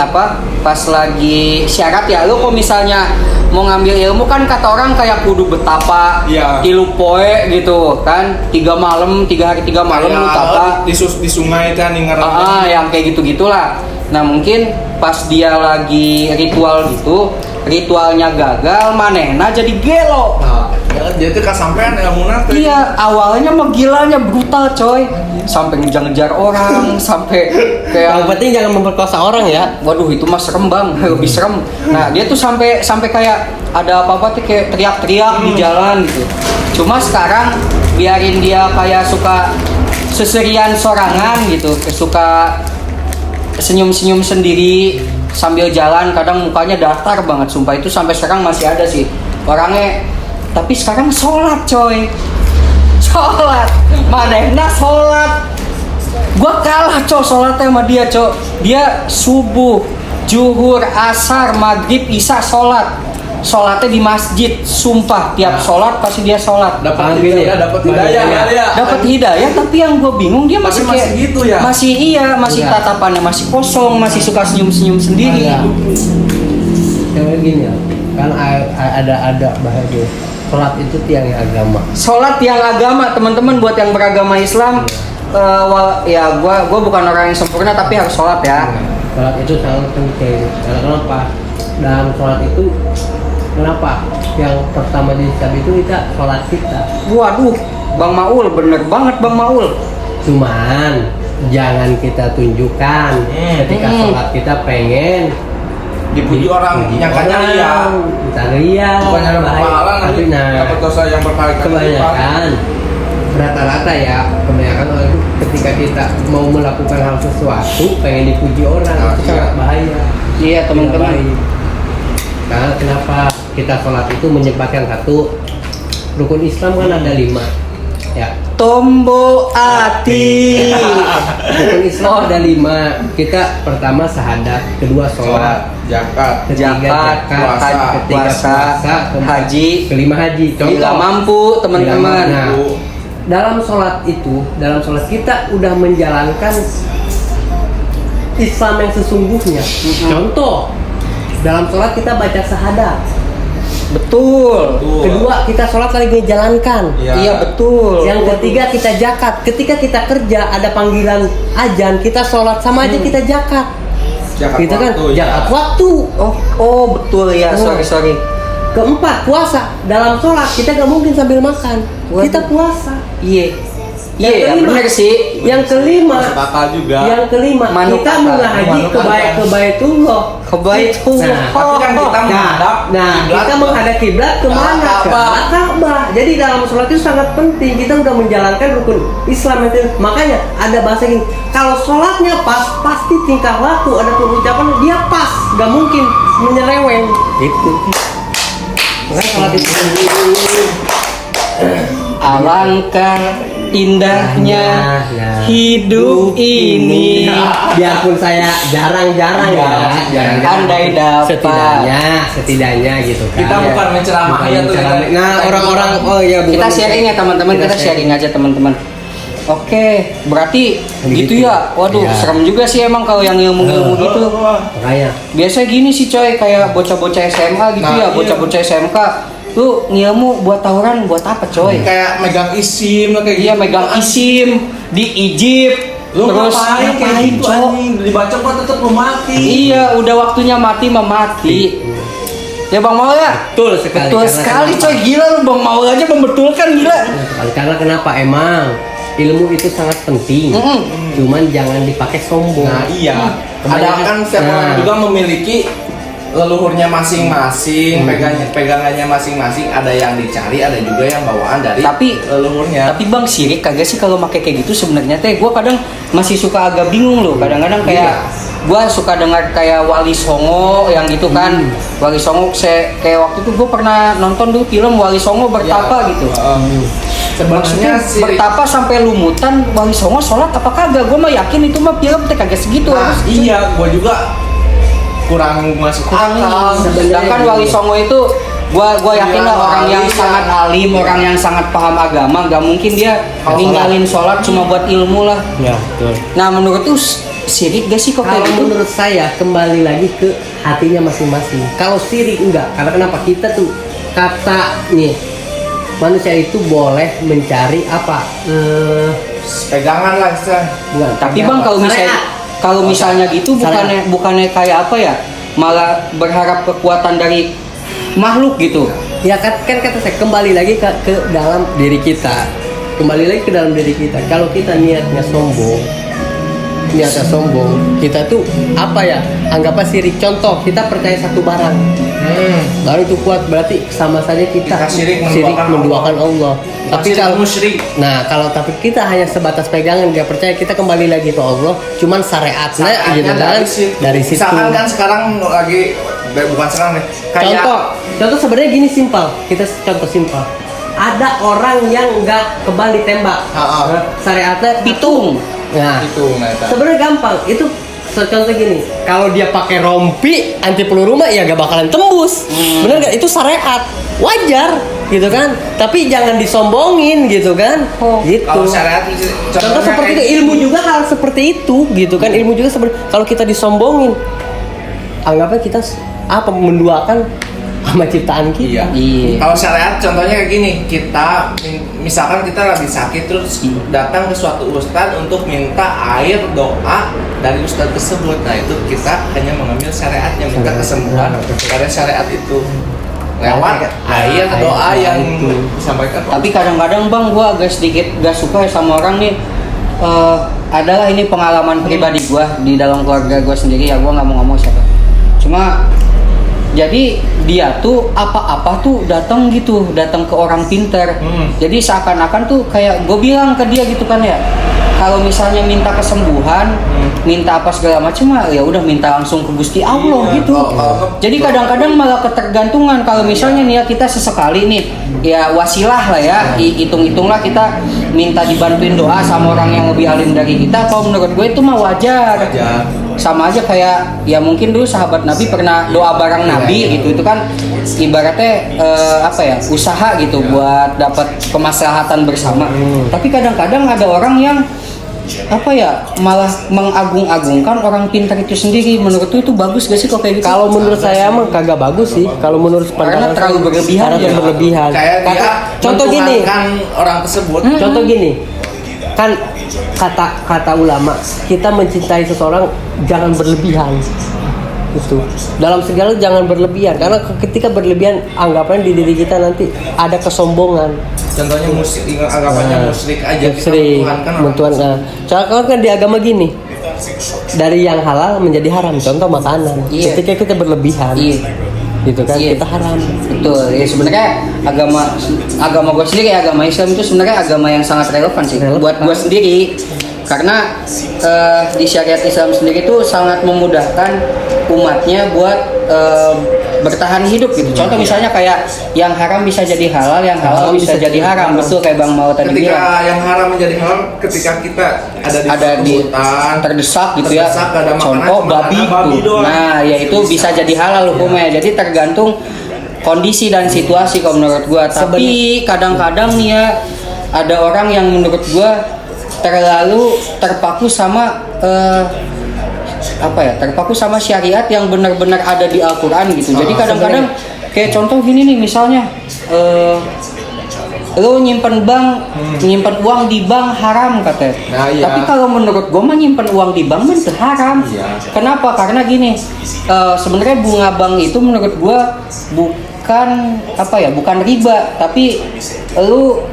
syarat ya, lu kok misalnya mau ngambil ilmu kan kata orang kayak kudu betapa tilu poe gitu kan, 3 hari 3 malam lu tapa di sungai kan yang kayak gitu-gitulah. Nah mungkin pas dia lagi ritual gitu, ritualnya gagal, manehna jadi gelo. Jadi itu kesampean ilmunya. Iya, awalnya mah gilanya brutal coy, sampai ngejar-ngejar orang, sampai kayak yang penting jangan memperkosa orang ya. Waduh itu mah serem bang, lebih serem. Nah dia tuh sampai kayak ada apa-apa tuh kayak teriak-teriak di jalan gitu. Cuma sekarang biarin dia kayak suka seserian sorangan gitu, suka senyum-senyum sendiri sambil jalan, kadang mukanya datar banget, sumpah itu sampai sekarang masih ada sih orangnya. Tapi sekarang sholat coy, sholat, manehna sholat. Gua kalah coy sholatnya sama dia coy. Dia subuh, zuhur, asar, maghrib, isya sholat. Sholatnya di masjid, sumpah tiap sholat pasti dia sholat. Dapat hidayah. Tapi yang gue bingung dia masih kayak gitu ya. Masih tatapannya masih kosong, masih suka senyum-senyum sendiri. Kayak gini ya, kan ada bahaya. Sholat itu tiangnya agama. Sholat tiang agama, teman-teman, buat yang beragama Islam. Gue bukan orang yang sempurna tapi harus sholat ya. Sholat itu sangat penting. Karena kenapa? Dalam sholat itu kenapa? Yang pertama dihisab itu kita sholat kita. Waduh, Bang Maul, bener banget Bang Maul. Cuman jangan kita tunjukkan ketika sholat kita pengen dipuji orang, nyangkanya ria, bukannya ada pahala nanti dapat dosa yang berkali-kali. Kebanyakan rata-rata ya, kebanyakan orang itu ketika kita mau melakukan hal sesuatu pengen dipuji orang, itu sangat bahaya. Iya teman-teman. Karena kenapa kita sholat itu menyebabkan satu rukun Islam kan ada 5. Ya. Tombo ati. Rukun Islam ada 5. Kita pertama syahadat, kedua sholat, zakat, ketiga Zakat, zakat, ketiga puasa, keempat, haji. kelima haji. Bila mampu teman-teman. Nah, dalam sholat kita udah menjalankan Islam yang sesungguhnya. Contoh, dalam sholat kita baca syahadat. Betul. Kedua, kita sholat lagi menjalankan. Iya betul. Yang ketiga, kita zakat. Ketika kita kerja ada panggilan azan, kita sholat sama aja kita zakat. Zakat Gitu kan? waktu, ya. Zakat waktu. Oh betul ya. Sorry. Keempat, puasa. Dalam sholat kita gak mungkin sambil makan. Kita puasa. Iya. Yang Iya kelima, benar sih. Yang kelima, Masuk akal juga. Yang kelima, Manuk kita akal. mengaji Manuk ke akal. Baitullah. Kebaitullah. Tapi kan kita menghadap Nah, kiblat. kita menghadap kiblat kemana? Ke Ka'bah. Ka'bah. Jadi dalam sholat itu sangat penting. Kita udah menjalankan rukun Islam itu. Makanya ada bahasa gini. Kalau sholatnya pas, pasti tingkah laku ada pengucapan dia pas. Gak mungkin menyeleweng. Gitu. Makanya sholat itu. Alangkah indahnya Nah. hidup ini. Biarpun saya jarang-jarang ya, jarang-jarang. Andai dapat. Setidaknya gitu kan. Kita bukan menceramahi ya tuh. Nah, orang-orang bukan Kita sharing ya teman-teman, kita sharing. sharing aja teman-teman. Oke, berarti gitu ya. Waduh, Iya. serem juga sih emang kalau yang ilmu-ilmu gitu. Makanya Biasanya gini sih coy, kayak bocah-bocah SMA gitu Nah, ya, iya. bocah-bocah SMK. Lu ngilmu buat tawuran buat apa coy? Kayak megang isim lah kayak Iya gitu. megang isim di Egypt. Lu terus ngapain kayak gitu Cok? anjing? Dibaca kok tetep lu mati. Iya, udah waktunya mati mati. Ya Bang Maul ya? betul sekali. Betul Karena sekali kenapa? coy, gila lu Bang Maul aja membetulkan gila. Karena kenapa emang ilmu itu sangat penting. Cuman jangan dipakai sombong. Nah iya. Ada Kebanyakan- kan setiap orang Nah. juga memiliki leluhurnya masing-masing, pegangannya masing-masing. Ada yang dicari, ada juga yang bawaan dari leluhurnya. Tapi Bang sirik kagak sih kalau pakai kayak gitu sebenarnya teh gua kadang masih suka agak bingung loh. Kadang-kadang kayak gua suka dengar kayak Wali Songo yang gitu kan. Wali Songo kayak waktu itu gua pernah nonton dulu film Wali Songo bertapa gitu. Maksudnya Sebenarnya sih bertapa sampai lumutan Wali Songo sholat apa kagak? Gua mah yakin itu mah film teh kagak segitu. nah, harus. iya, gua juga kurang masuk akal. Sedangkan Wali Songo itu gua yakin lah Iya, orang yang iya. sangat alim, orang yang sangat paham agama, gak mungkin dia Kalau ninggalin sholat cuma buat ilmu lah. Ya, betul. Nah menurut tuh sirik gak sih kok Kalau kayak gitu? menurut saya kembali lagi ke hatinya masing-masing. Kalau sirik enggak, karena kenapa kita tuh kata nih manusia itu boleh mencari apa? Pegangan lah istilahnya. Bukan. Tapi apa? Bang Syariat. kalau misalnya gitu Syariat. bukannya kayak apa ya? Malah berharap kekuatan dari makhluk gitu. Ya kan kata saya kembali lagi ke dalam diri kita. Kembali lagi ke dalam diri kita. Kalau kita niatnya sombong, kita tuh apa ya? Anggaplah sirik. Contoh, kita percaya satu barang. Baru itu kuat berarti sama saja kita Kita syirik menduakan Allah. Tapi kalau musyrik. Nah, tapi kita hanya sebatas pegangan, gak percaya, kita kembali lagi ke Allah. Cuman syariatnya gitu kan dari situ. Misalkan kan sekarang lagi bukan sekarang nih. Kayak Contoh sebenarnya gini simpel. Kita contoh simpel. Ada orang yang nggak kebal ditembak. Heeh. Syariatnya Pitung. Nah, itu Neta. sebenarnya gampang. Itu contoh gini. Kalau dia pakai rompi anti peluru mah ya gak bakalan tembus. Bener gak? Itu syariat. Wajar gitu kan. Tapi jangan disombongin gitu kan. Gitu. Kalau syariat Contoh seperti itu, ilmu juga hal seperti itu gitu kan. Ilmu juga seperti kalau kita disombongin, anggapnya kita menduakan sama ciptaan kita. Iya. Kalau syariat contohnya kayak gini, kita misalkan kita lagi sakit terus datang ke suatu ustadz untuk minta air doa dari ustadz tersebut. Nah itu kita hanya mengambil syariatnya, minta kesembuhan dari syariat itu lewat air doa yang disampaikan. Tapi kadang-kadang Bang gua agak sedikit gak suka sama orang nih. Adalah ini pengalaman pribadi gua di dalam keluarga gua sendiri ya, gua nggak mau ngomong siapa. Cuma jadi dia tuh apa-apa tuh datang gitu, datang ke orang pinter. Jadi seakan-akan tuh kayak gue bilang ke dia gitu kan ya, kalau misalnya minta kesembuhan, minta apa segala macam ya udah minta langsung ke Gusti Allah gitu. Jadi kadang-kadang malah ketergantungan. Kalau misalnya nih ya kita sesekali nih ya wasilah lah ya, hitung-hitunglah kita minta dibantuin doa sama orang yang lebih alim dari kita. Kalau menurut gue itu mah wajar. Sama aja kayak ya mungkin dulu sahabat Nabi pernah doa bareng Nabi gitu. Itu kan ibaratnya apa ya, usaha gitu buat dapat kemaslahatan bersama. Tapi kadang-kadang ada orang yang apa ya, malah mengagung-agungkan orang pintar itu sendiri. Menurut itu bagus gak sih kok kayak gitu? Kalau menurut saya mah kagak bagus sih. Kalau menurut karena pandangan terlalu berlebihan. karena berlebihan. Kayak dia Contoh gini, mentuhankan orang tersebut. contoh gini, kan kata ulama kita mencintai seseorang jangan berlebihan. Itu dalam segala jangan berlebihan, karena ketika berlebihan anggapan di diri kita nanti ada kesombongan. Contohnya musik, anggapannya musrik aja kita Sering mentuhankan. Soalnya kan di agama gini, dari yang halal menjadi haram. Contoh makanan. Iya. Ketika kita berlebihan, gitu kan, Iya. kita haram. Betul. Ya sebenarnya agama gue sendiri, agama Islam itu sebenarnya agama yang sangat relevan sih buat gue sendiri. Karena di syariat Islam sendiri itu sangat memudahkan umatnya buat bertahan hidup gitu. Contoh misalnya kayak yang haram bisa jadi halal, yang halal bisa jadi haram. Betul kayak Bang Mau tadi Ketika bilang. yang haram menjadi halal ketika kita ada di hutan, terdesak gitu ya. terdesak, ada makanan, Contoh cuma babi ada babi tuh. doang. Nah, ya itu bisa jadi halal hukumnya. Jadi tergantung kondisi dan situasi kalau menurut gua. Tapi kadang-kadang nih ya ada orang yang menurut gua terlalu terpaku sama terpaku sama syariat yang benar-benar ada di Al-Quran gitu. Jadi kadang-kadang kayak contoh gini nih misalnya lo nyimpen uang di bank haram katanya. Nah, iya. Tapi kalau menurut gue mah nyimpen uang di bank itu haram. Iya. Kenapa? Karena gini, sebenarnya bunga bank itu menurut gue bukan riba, tapi lu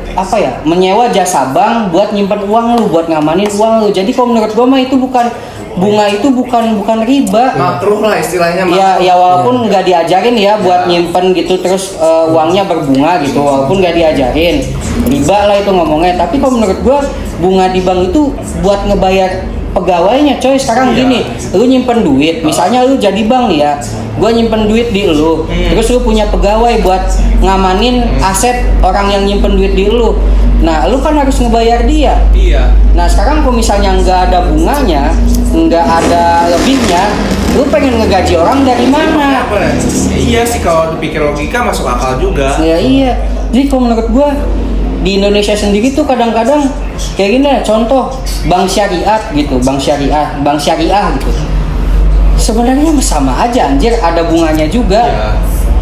menyewa jasa bank buat nyimpen uang lu, buat ngamanin uang lu. Jadi kalau menurut gue mah itu bukan bunga, itu bukan riba. Makruh lah istilahnya. Ya walaupun nggak diajarin ya buat nyimpen gitu terus uangnya berbunga gitu, walaupun nggak diajarin riba lah itu ngomongnya. Tapi kalau menurut gua bunga di bank itu buat ngebayar pegawainya coy. Sekarang gini, lu nyimpen duit, misalnya lu jadi bank nih ya, gua nyimpen duit di lu, terus lu punya pegawai buat ngamanin aset orang yang nyimpen duit di lu. Nah, lu kan harus ngebayar dia. Iya. Nah, sekarang kalau misalnya nggak ada bunganya, nggak ada lebihnya, lu pengen ngegaji orang dari mana? Apa ya? Iya sih, kalau dipikir logika masuk akal juga. Ya iya. Jadi kalau menurut gua di Indonesia sendiri tuh kadang-kadang kayak gini ya, contoh bank syariah gitu, bank syariah gitu. Sebenarnya sama aja anjir, ada bunganya juga. Iya.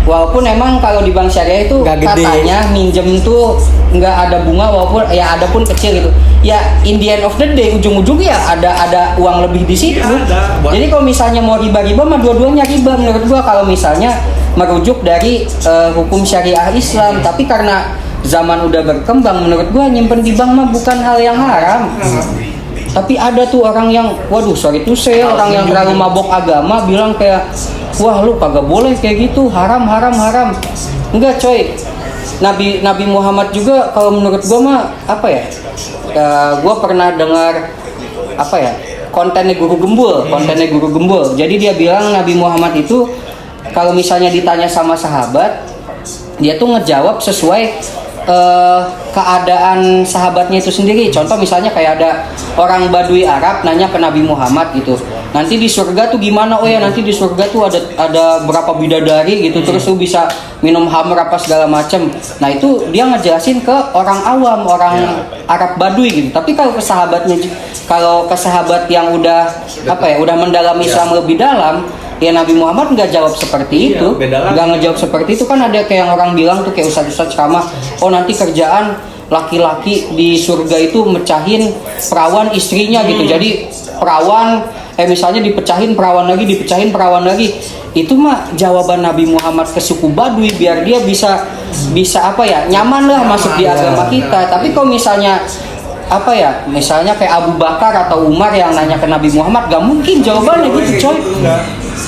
Walaupun emang kalau di bank syariah itu Nggak gede. katanya minjem tuh nggak ada bunga, walaupun ya ada pun kecil gitu. Ya in the end of the day ujung-ujungnya ada uang lebih di situ. Iya, ada. Jadi kalau misalnya mau riba mah dua-duanya riba menurut gua kalau misalnya merujuk dari hukum syariah Islam. Tapi karena zaman udah berkembang, menurut gua nyimpen di bank mah bukan hal yang haram. Tapi ada tuh orang yang, orang yang terlalu mabok agama bilang kayak, wah lu kagak boleh kayak gitu, haram. Enggak coy, Nabi Muhammad juga kalau menurut gua mah gua pernah dengar kontennya Guru Gembul. Jadi dia bilang Nabi Muhammad itu kalau misalnya ditanya sama sahabat, dia tuh ngejawab sesuai keadaan sahabatnya itu sendiri. Contoh misalnya kayak ada orang Badui Arab nanya ke Nabi Muhammad gitu, nanti di surga tuh gimana? Oh ya nanti di surga tuh ada berapa bidadari gitu, terus lu bisa minum khamr apa segala macem. Nah itu dia ngejelasin ke orang awam, orang Arab Badui gitu. Tapi kalau ke sahabat yang udah udah mendalami Islam lebih dalam, ya Nabi Muhammad nggak jawab seperti itu, nggak ngejawab seperti itu. Kan ada kayak yang orang bilang tuh kayak ustadz ceramah, oh nanti kerjaan laki-laki di surga itu mecahin perawan istrinya gitu. Jadi perawan misalnya dipecahin perawan lagi. Itu mah jawaban Nabi Muhammad ke suku Badui biar dia bisa nyaman lah masuk di agama kita. Tapi kalau misalnya misalnya kayak Abu Bakar atau Umar yang nanya ke Nabi Muhammad, gak mungkin jawabannya gitu coy.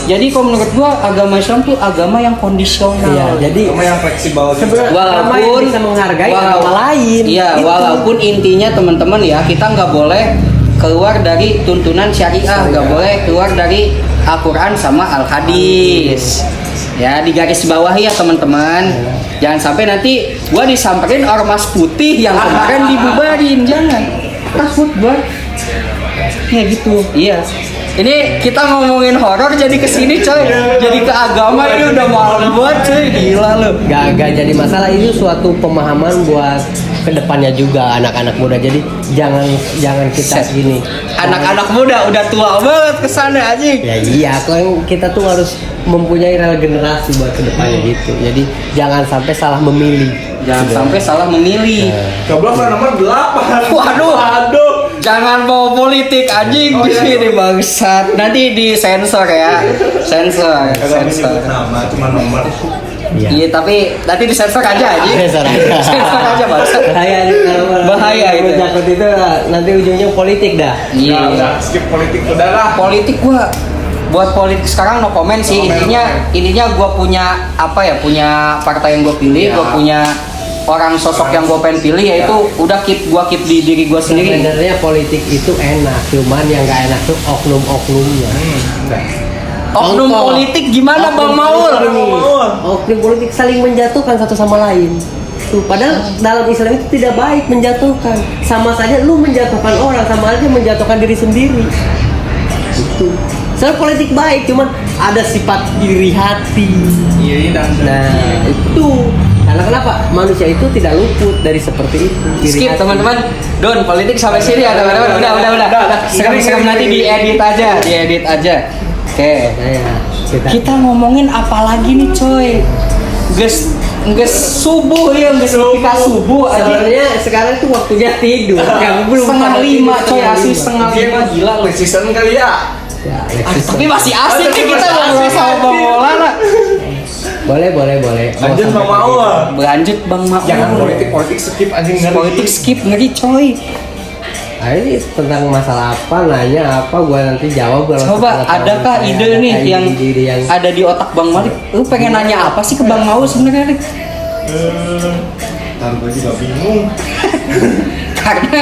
Jadi kalau menurut gua agama Islam tuh agama yang kondisional. Iya, jadi Sama yang fleksibel gitu. sebenarnya agama yang bisa menghargai agama lain. Iya, Gitu. walaupun intinya teman-teman ya, kita nggak boleh keluar dari tuntunan syariah, nggak boleh keluar dari Al-Quran sama Al-Hadis. Ya, di garis bawah ya teman-teman. Jangan sampai nanti gua disamperin ormas putih yang kemarin dibubarin, jangan. Takut gua. Ya gitu. Iya. Ini kita ngomongin horor jadi kesini coy. Jadi ke agama ini udah malam banget coy. Gila lu. Gak jadi masalah, itu suatu pemahaman buat kedepannya juga anak-anak muda. Jadi jangan kita Set. gini. Anak-anak muda udah tua banget kesana anjing. Ya iya, kalau kita tuh harus mempunyai regenerasi buat kedepannya gitu. Jadi jangan sampai salah memilih. Jangan sampai salah memilih. Coblos nomor 8. Waduh. Jangan bawa politik anjing di sini bangsat. Nanti disensor ya. Sensor. Nama cuma nomor. Iya. Iya, tapi nanti disensor aja anjing. Sensor aja. Sensor aja bangsat. Bahaya kalau Bahaya itu. Jakut itu nanti ujungnya politik dah. Iya. Udah skip politik udah lah. Politik gua buat politik sekarang no comment sih. No comment. Intinya gua punya apa ya? Punya partai yang gua pilih, Ya. gua punya orang sosok yang gua pengen pilih, yaitu udah gua keep di diri gua sendiri. Sebenarnya politik itu enak, cuman yang gak enak tuh oknum-oknumnya. Oknum Contoh. politik gimana Bang Oknum Maul? politik nih. Oknum politik saling menjatuhkan satu sama lain. Tuh, padahal dalam Islam itu tidak baik menjatuhkan. Sama saja lu menjatuhkan orang, sama aja menjatuhkan diri sendiri. Itu. Soalnya politik baik, cuman ada sifat iri hati. Iri dan Nah, itu. Karena kenapa? Manusia itu tidak luput dari seperti itu. Iri Skip hati. teman-teman. Don, politik sampai sini ya teman-teman. Udah. Sekarang nanti diedit aja. Oke. Nah, ya, Kita ngomongin apa lagi nih, coy? Nges subuh ya, ketika subuh aja. Sebenarnya sekarang itu waktunya tidur. Kamu belum Setengah pada lima, tidur, coy, setengah asli lima. setengah lima, gila lu. season kali ya. Ya, Tapi masih asik nih kita Masih ngobrol asik, sama Bang asik. Maulana. boleh. Lanjut sampai Bang Maul. Berlanjut Bang Maul. Jangan politik skip anjing ngeri. Politik skip ngeri, coy. Nah, ini tentang masalah apa, nanya apa, gua nanti jawab. Kalau Coba, setelah adakah saya ide ada nih yang ide yang ada di otak Bang Malik? Lu pengen nanya apa sih ke Bang Maul sebenarnya, Rik? Ntar gue juga bingung. Karena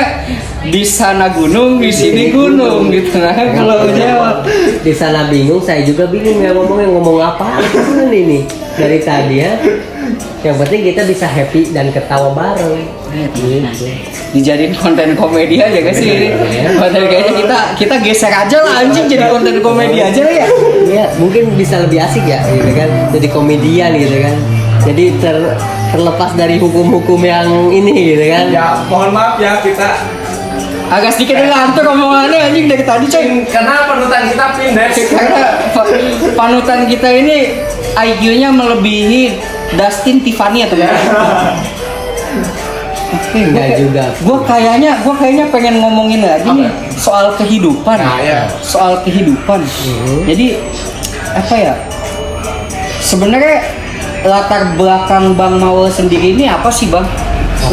di sana gunung, di sini gunung gitu nah kalau jawab. di sana bingung, saya juga bingung ya ngomong apa ini dari tadi ya. Yang penting kita bisa happy dan ketawa bareng. Gitu. Dijadiin konten komedi aja gak sih ini? Konten kayaknya kita geser aja lah anjing jadi konten komedi aja lah ya. Iya, mungkin bisa lebih asik ya, gitu kan? Jadi komedian gitu kan. Jadi terlepas dari hukum-hukum yang ini gitu kan. Ya mohon maaf ya kita Agak sedikit ngantuk omongannya anjing dari tadi coy. karena panutan kita pindah. Karena panutan kita ini IQ-nya melebihi Dustin Tiffany ya teman-teman. Enggak juga. Gue kayaknya pengen ngomongin lagi nih soal kehidupan. Nah, ya. Soal kehidupan. Jadi apa ya? Sebenarnya latar belakang Bang Maul sendiri ini apa sih Bang?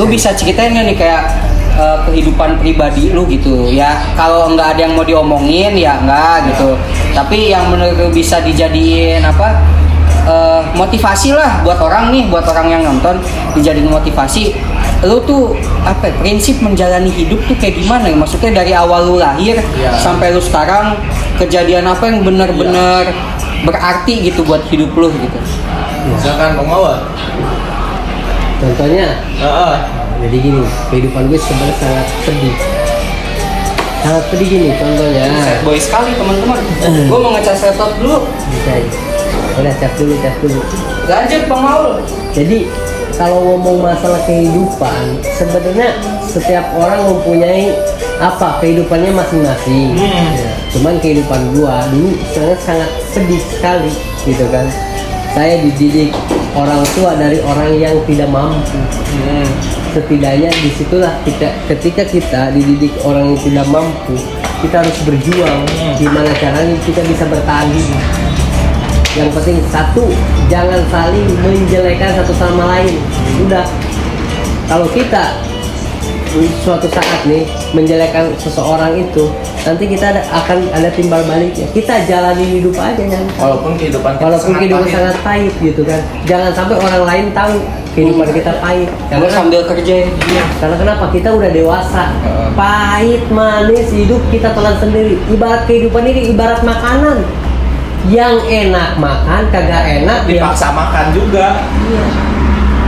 Lu bisa ceritain nggak nih kayak kehidupan pribadi lu gitu ya? Kalau nggak ada yang mau diomongin ya nggak gitu. Tapi yang menurut lu bisa dijadiin apa? Motivasi lah buat orang nih, buat orang yang nonton dijadiin motivasi. Lu tuh apa? Prinsip menjalani hidup tuh kayak gimana? Maksudnya dari awal lu lahir sampai lu sekarang kejadian apa yang benar-benar berarti gitu buat hidup lu gitu? Misalkan Bang Maul. Contohnya, jadi gini, kehidupan gue sebenarnya sangat pedih. Sangat pedih gini contohnya. Sad boy sekali teman-teman. Gue mau ngecas laptop dulu. Bisa ya. Udah cas dulu. Lanjut Bang Maul. Jadi kalau ngomong masalah kehidupan, sebenarnya setiap orang mempunyai apa kehidupannya masing-masing. Ya, cuman kehidupan gua dulu sangat pedih sekali, gitu kan. Saya dididik orang tua dari orang yang tidak mampu. Setidaknya disitulah ketika kita dididik orang yang tidak mampu, kita harus berjuang. Gimana caranya kita bisa bertahan hidup. Yang penting satu, jangan saling menjelekan satu sama lain. Udah. Kalau kita suatu saat nih menjelekkan seseorang itu, nanti kita akan ada timbal baliknya. Kita jalani hidup aja kan. Walaupun kehidupan Kehidupan pahit. sangat pahit gitu kan. Jangan sampai orang lain tahu kehidupan kita pahit. Gue sambil kerja. Karena kenapa? Kita udah dewasa. Pahit manis hidup kita telan sendiri. Ibarat kehidupan ini ibarat makanan. Yang enak makan, kagak enak Dipaksa makan juga. Iya.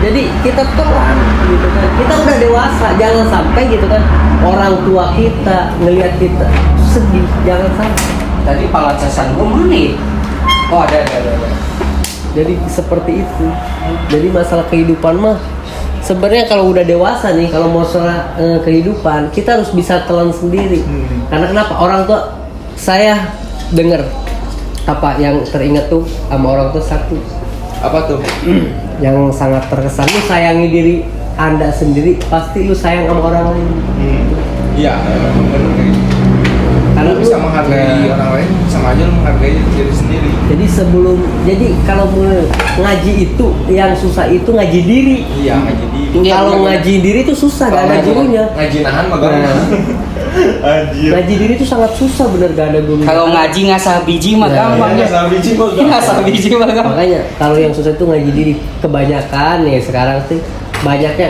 Jadi kita telan gitu kan. Kita udah dewasa, jangan sampai gitu kan orang tua kita ngelihat kita sedih, jangan sampai. Tadi pala casan gue mana ya? Oh ada. Jadi seperti itu. Jadi masalah kehidupan mah sebenarnya kalau udah dewasa nih, kalau masalah kehidupan kita harus bisa telan sendiri. Karena kenapa? Orang tua saya dengar apa yang teringat tuh sama orang tua satu. Apa tuh? Yang sangat terkesan, lu sayangi diri Anda sendiri, pasti lu sayang sama orang lain. Iya, memang benar kayak gitu. Karena Lu bisa menghargai orang lain sama aja lu menghargai diri sendiri. Jadi kalau mau ngaji itu yang susah itu ngaji diri. Iya, ngaji diri. Iya, Kalau benar. ngaji diri itu susah, gak ada gurunya. Ngaji nahan mah gampang. Anjir. Ngaji diri itu sangat susah, bener gak ada gurunya. Kalau ngaji ngasah biji mah Nah, gampang ya. Ngasah biji mah gampang. Ngasah biji mah gampang. Makanya kalau yang susah itu ngaji diri. Kebanyakan nih sekarang sih banyaknya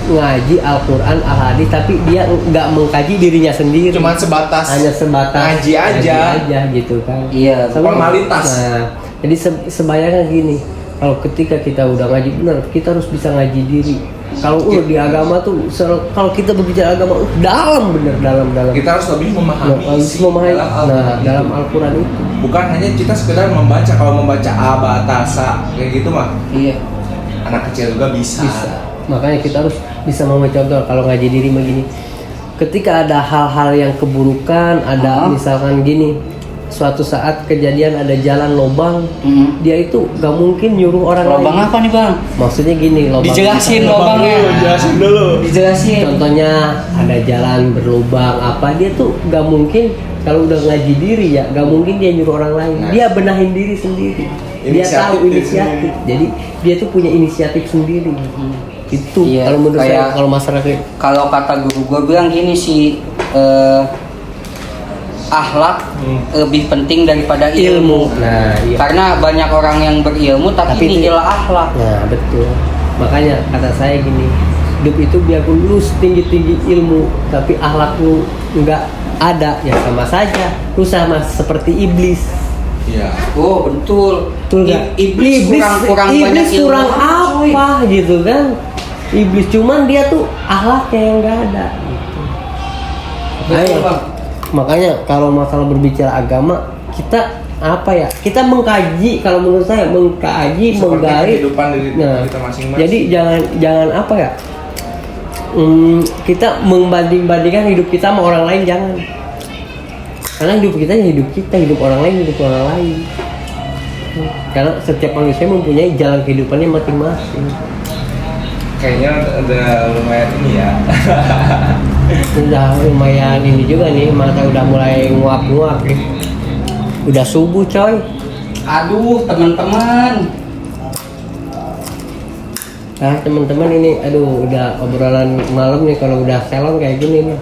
ngaji Al-Quran, Al-Hadis, tapi dia nggak mengkaji dirinya sendiri. Cuman sebatas hanya sebatas ngaji aja. gitu kan. Iya. Formalitas. Nah, jadi sebayangnya gini, kalau ketika kita udah ngaji benar, kita harus bisa ngaji diri. Kalau di agama tuh, kalau kita berbicara agama dalam bener dalam. Kita harus lebih memahami Harus isi memahami. dalam Al-Quran Nah, itu. dalam Al-Quran itu. Bukan hanya kita sekedar membaca. Kalau membaca A, Ba, Ta, Sa kayak gitu mah Iya. anak kecil juga bisa. Makanya kita harus bisa memahami. Contoh kalau ngaji diri begini, ketika ada hal-hal yang keburukan, ada misalkan gini, suatu saat kejadian ada jalan lobang, dia itu gak mungkin nyuruh orang Lobang lain. apa nih bang? Maksudnya gini, lobang. Dijelasin lobangnya. Jelasin dulu. Dijelasin. Contohnya ada jalan berlubang apa, dia tuh gak mungkin kalau udah ngaji diri ya, gak mungkin dia nyuruh orang lain. Nah. Dia benahin diri sendiri. Dia Inisiatif tahu dia inisiatif. sendiri. Jadi dia tuh punya inisiatif sendiri. Itu Iya, kalau menurut kayak- saya, kalau masalah kayak Kalau kata guru gue bilang gini sih, akhlak lebih penting daripada ilmu. Nah, iya. Karena banyak orang yang berilmu tapi Tapi nihil akhlak. Nah, betul. Makanya kata saya gini, hidup itu biarpun lu tinggi ilmu, tapi akhlak lu nggak ada, ya sama saja. Lu sama seperti iblis. Iya. Oh betul. Betul nggak? Iblis kurang banyak iblis ilmu. kurang apa gitu kan? Iblis cuman dia tuh akhlaknya yang nggak ada. Gitu. Betul, Bang. Makanya kalau masalah berbicara agama, kita apa ya? Kita mengkaji, kalau menurut saya mengkaji, Seperti menggali. kehidupan diri kita masing-masing. Jadi jangan apa ya? Kita membanding-bandingkan hidup kita sama orang lain, jangan. Karena hidup kita ya hidup kita, hidup orang lain hidup orang lain. Karena setiap manusia mempunyai jalan kehidupannya masing-masing. Kayaknya udah lumayan ini ya. Udah lumayan ini juga nih, mata udah mulai nguap-nguap nih. Udah subuh coy. Aduh teman-teman. Teman-teman ini, aduh udah obrolan malam nih kalau udah selon kayak gini nih.